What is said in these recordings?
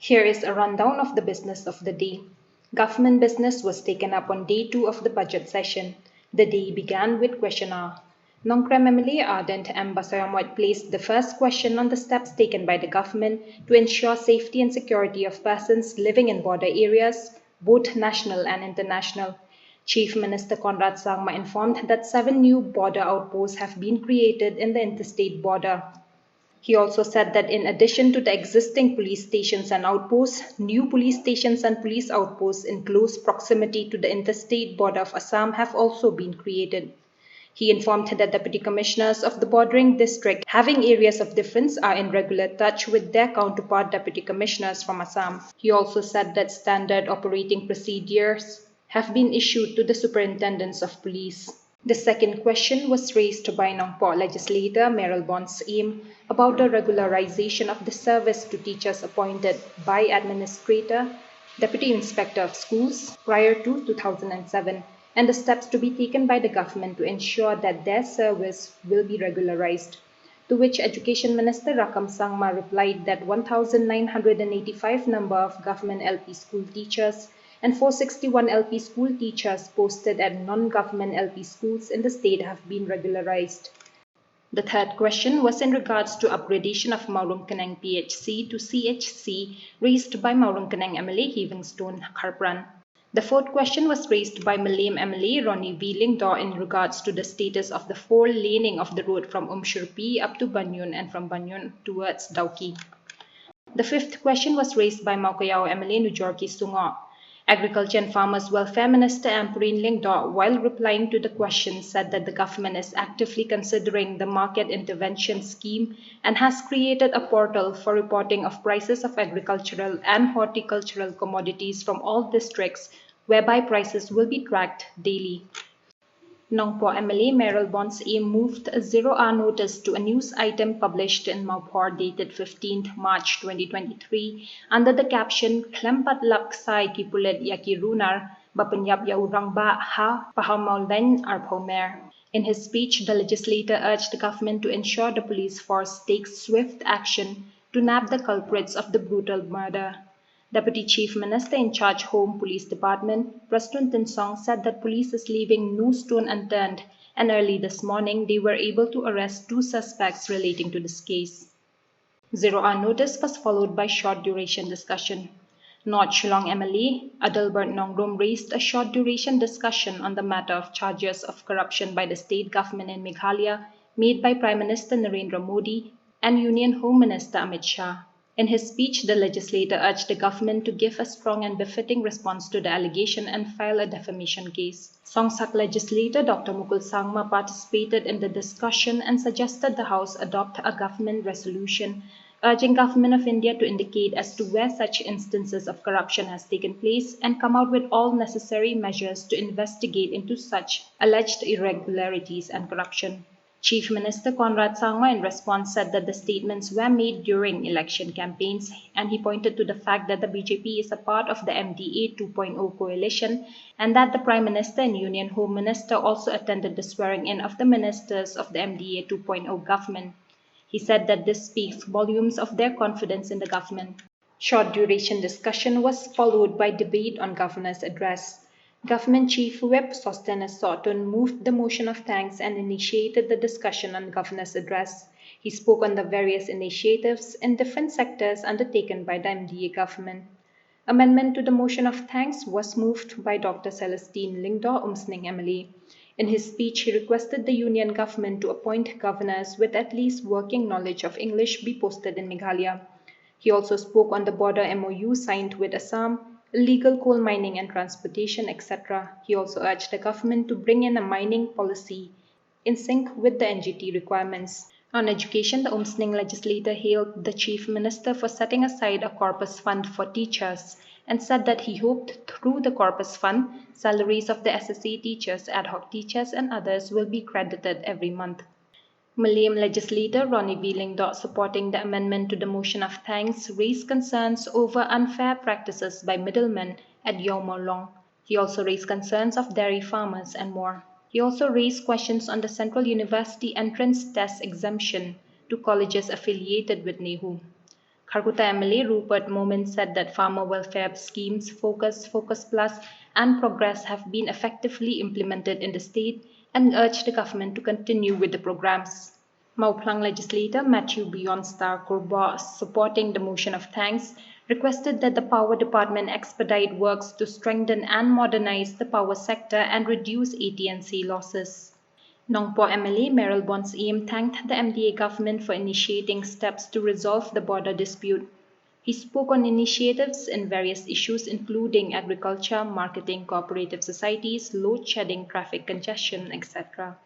Here is a rundown of the business of the day. Government business was taken up on day 2 of the budget session. The day began with question hour. Nongkrem MLA Ardent M. Basaramwat placed the first question on the steps taken by the government to ensure safety and security of persons living in border areas, both national and international. Chief Minister Conrad Sangma informed that 7 new border outposts have been created in the interstate border. He also said that in addition to the existing police stations and outposts, new police stations and police outposts in close proximity to the interstate border of Assam have also been created. He informed that deputy commissioners of the bordering district having areas of difference are in regular touch with their counterpart deputy commissioners from Assam. He also said that standard operating procedures have been issued to the superintendents of police. The second question was raised by Nongpo legislator Meryl Bonds Aim about the regularization of the service to teachers appointed by Administrator, Deputy Inspector of Schools prior to 2007 and the steps to be taken by the government to ensure that their service will be regularized. To which Education Minister Rakam Sangma replied that 1,985 number of government LP school teachers and 461 LP school teachers posted at non-government LP schools in the state have been regularized. The third question was in regards to upgradation of Maurungkanang PHC to CHC raised by Maurungkanang MLA Hivingstone Kharpran. The fourth question was raised by Malayam MLA Ronnie V. Lingdor in regards to the status of the 4-laning of the road from Umshurpi up to Banyun and from Banyun towards Dauki. The fifth question was raised by Maukayao MLA Nujorki Sungo. Agriculture and Farmers Welfare Minister Ampurin Lingdor, while replying to the question, said that the government is actively considering the market intervention scheme and has created a portal for reporting of prices of agricultural and horticultural commodities from all districts, whereby prices will be tracked daily. Nongpo MLA Meryl Bonds Aim moved a 0-hour notice to a news item published in Maupor dated 15th March 2023 under the caption Klempat Lapksai Kipulet Yaki Runar Bapanyap Yaurang Ba Ha Pahamaulen Arpomer. In his speech, the legislator urged the government to ensure the police force takes swift action to nab the culprits of the brutal murder. Deputy Chief Minister in charge Home Police Department, Prastun Tinsong, said that police is leaving no stone unturned and early this morning they were able to arrest 2 suspects relating to this case. 0-hour notice was followed by short duration discussion. North Shillong MLA Adalbert Nongrom raised a short duration discussion on the matter of charges of corruption by the state government in Meghalaya made by Prime Minister Narendra Modi and Union Home Minister Amit Shah. In his speech, the legislator urged the government to give a strong and befitting response to the allegation and file a defamation case. Songsak legislator Dr. Mukul Sangma participated in the discussion and suggested the House adopt a government resolution urging Government of India to indicate as to where such instances of corruption has taken place and come out with all necessary measures to investigate into such alleged irregularities and corruption. Chief Minister Conrad Sangma in response said that the statements were made during election campaigns and he pointed to the fact that the BJP is a part of the MDA 2.0 coalition and that the Prime Minister and Union Home Minister also attended the swearing-in of the ministers of the MDA 2.0 government. He said that this speaks volumes of their confidence in the government. Short duration discussion was followed by debate on Governor's address. Government Chief Whip Sostenes Sotun moved the motion of thanks and initiated the discussion on Governor's address. He spoke on the various initiatives in different sectors undertaken by the MDA government. Amendment to the motion of thanks was moved by Dr. Celestine Lingdor Umsning MLA. In his speech, he requested the union government to appoint governors with at least working knowledge of English be posted in Meghalaya. He also spoke on the border MOU signed with Assam, illegal coal mining and transportation, etc. He also urged the government to bring in a mining policy in sync with the NGT requirements. On education, the Umsning legislator hailed the Chief Minister for setting aside a corpus fund for teachers and said that he hoped through the corpus fund, salaries of the SSA teachers, ad hoc teachers and others will be credited every month. Malayam legislator Ronnie V. Lingdor, supporting the amendment to the motion of thanks, raised concerns over unfair practices by middlemen at Yomolong. He also raised concerns of dairy farmers and more. He also raised questions on the Central University entrance test exemption to colleges affiliated with NEHU. Kharkutta MLA Rupert Momin said that farmer welfare schemes Focus, Focus Plus and Progress have been effectively implemented in the state and urged the government to continue with the programs. Mauplang legislator Matthew Beyonstar Kurba, supporting the motion of thanks, requested that the Power Department expedite works to strengthen and modernize the power sector and reduce AT&C losses. Nongpo MLA Meryl Bonds Eam thanked the MDA government for initiating steps to resolve the border dispute. He spoke on initiatives in various issues including agriculture, marketing, cooperative societies, load shedding, traffic congestion, etc.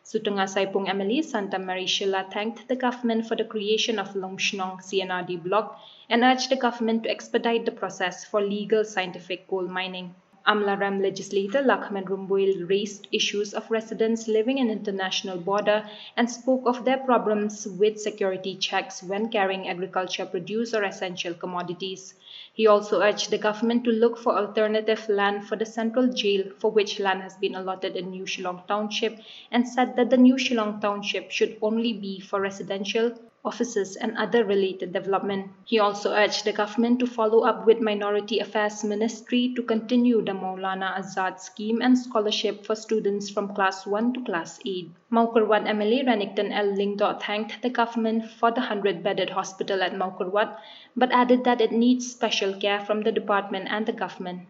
Sutunga Saipung MLA Santa Maricela thanked the government for the creation of Longshnong CNRD block and urged the government to expedite the process for legal scientific coal mining. Amlaram legislator Lakshman Rumbuil raised issues of residents living in international border and spoke of their problems with security checks when carrying agriculture produce or essential commodities. He also urged the government to look for alternative land for the central jail, for which land has been allotted in New Shillong Township, and said that the New Shillong Township should only be for residential, offices and other related development. He also urged the government to follow up with Minority Affairs Ministry to continue the Maulana Azad scheme and scholarship for students from Class 1 to Class 8. Maukarwat MLA Ranington L. Lingdo thanked the government for the 100-bedded hospital at Maukarwat, but added that it needs special care from the department and the government.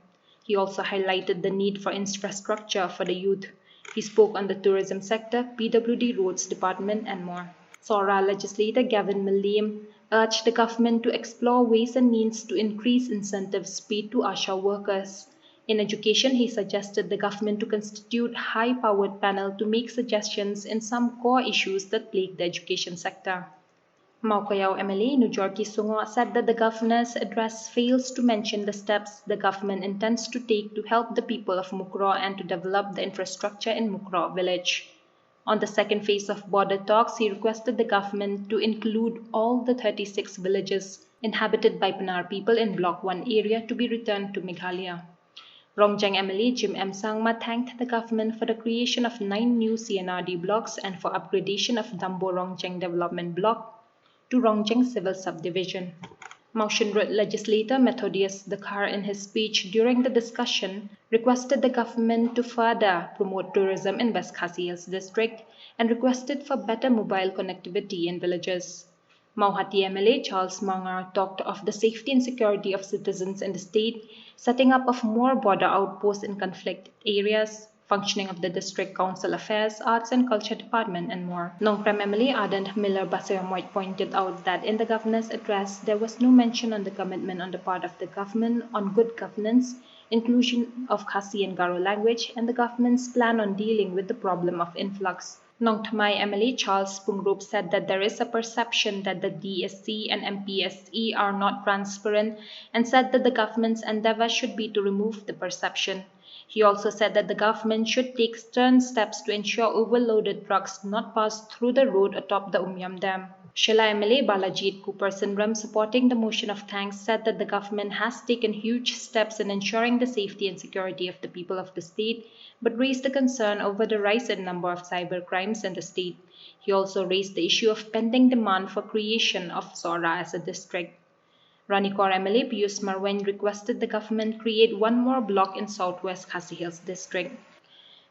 He also highlighted the need for infrastructure for the youth. He spoke on the tourism sector, PWD roads department and more. Sora legislator Gavin Milliam urged the government to explore ways and means to increase incentives paid to ASHA workers. In education, he suggested the government to constitute a high-powered panel to make suggestions in some core issues that plague the education sector. Maukayao MLA Nujorki Sungo said that the governor's address fails to mention the steps the government intends to take to help the people of Mukro and to develop the infrastructure in Mukro village. On the second phase of border talks, he requested the government to include all the 36 villages inhabited by Panar people in Block 1 area to be returned to Meghalaya. Rongjeng MLA Jim M. Sangma thanked the government for the creation of 9 new CNRD blocks and for upgradation of Dambo Rongjeng Development Block to Rongjeng Civil Subdivision. Maushinrut legislator Methodius Dakar in his speech during the discussion requested the government to further promote tourism in West Khasi Hills district and requested for better mobile connectivity in villages. Mauhati MLA Charles Mangar talked of the safety and security of citizens in the state, setting up of more border outposts in conflict areas, functioning of the District Council Affairs, Arts and Culture Department, and more. Nongprem MLA Ardent Miller Basayamoit pointed out that in the governor's address, there was no mention on the commitment on the part of the government on good governance, inclusion of Khasi and Garo language, and the government's plan on dealing with the problem of influx. Nongthamai MLA Charles Pungrup said that there is a perception that the DSC and MPSE are not transparent and said that the government's endeavor should be to remove the perception. He also said that the government should take stern steps to ensure overloaded trucks do not pass through the road atop the Umyam Dam. Shela MLA Balajit Cooper Sindram, supporting the motion of thanks, said that the government has taken huge steps in ensuring the safety and security of the people of the state, but raised a concern over the rise in number of cyber crimes in the state. He also raised the issue of pending demand for creation of Sora as a district. Ranikor MLA Pius Marwen requested the government create 1 more block in Southwest Khasi Hills district.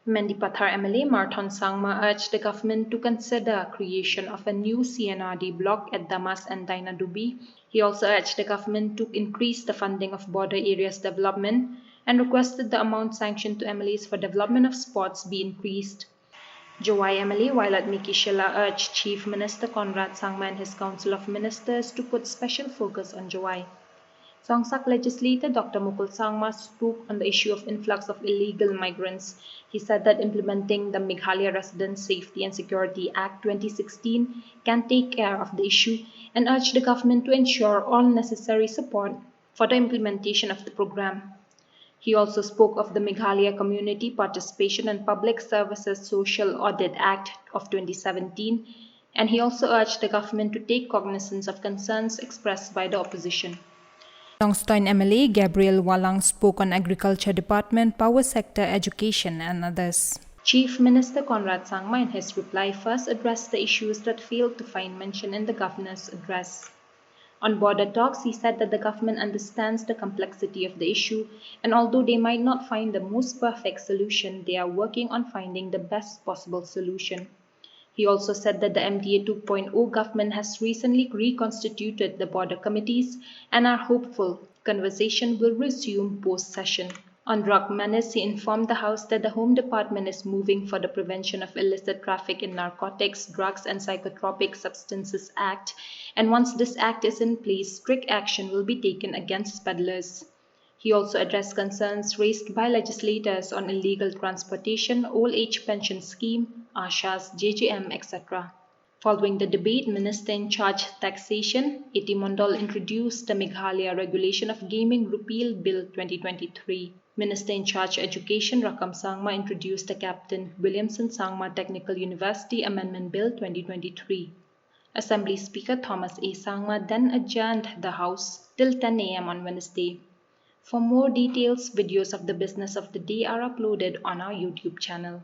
Mendipathar MLA Marthon Sangma urged the government to consider creation of a new CNRD block at Damas and Dainadubi. He also urged the government to increase the funding of border areas development and requested the amount sanctioned to MLAs for development of sports be increased. Jawai MLA Violet Mikishela urged Chief Minister Conrad Sangma and his Council of Ministers to put special focus on Jawai. Songsak legislator Dr. Mukul Sangma spoke on the issue of influx of illegal migrants. He said that implementing the Meghalaya Resident Safety and Security Act 2016 can take care of the issue and urged the government to ensure all necessary support for the implementation of the program. He also spoke of the Meghalaya Community Participation and Public Services Social Audit Act of 2017, and he also urged the government to take cognizance of concerns expressed by the opposition. Longstoin MLA Gabriel Walang spoke on Agriculture Department, Power Sector, Education and others. Chief Minister Conrad Sangma in his reply first addressed the issues that failed to find mention in the governor's address. On border talks, he said that the government understands the complexity of the issue, and although they might not find the most perfect solution, they are working on finding the best possible solution. He also said that the MDA 2.0 government has recently reconstituted the border committees and are hopeful conversation will resume post-session. On drug menace, he informed the House that the Home Department is moving for the Prevention of Illicit Traffic in Narcotics, Drugs and Psychotropic Substances Act, and once this act is in place, strict action will be taken against peddlers. He also addressed concerns raised by legislators on illegal transportation, old age pension scheme, ASHAs, JJM, etc. Following the debate, Minister in charge Taxation, A.T. Mondal introduced the Meghalaya Regulation of Gaming Repeal Bill 2023. Minister in charge Education Rakam Sangma introduced the Captain Williamson Sangma Technical University Amendment Bill 2023. Assembly Speaker Thomas A. Sangma then adjourned the House till 10 a.m. on Wednesday. For more details, videos of the business of the day are uploaded on our YouTube channel.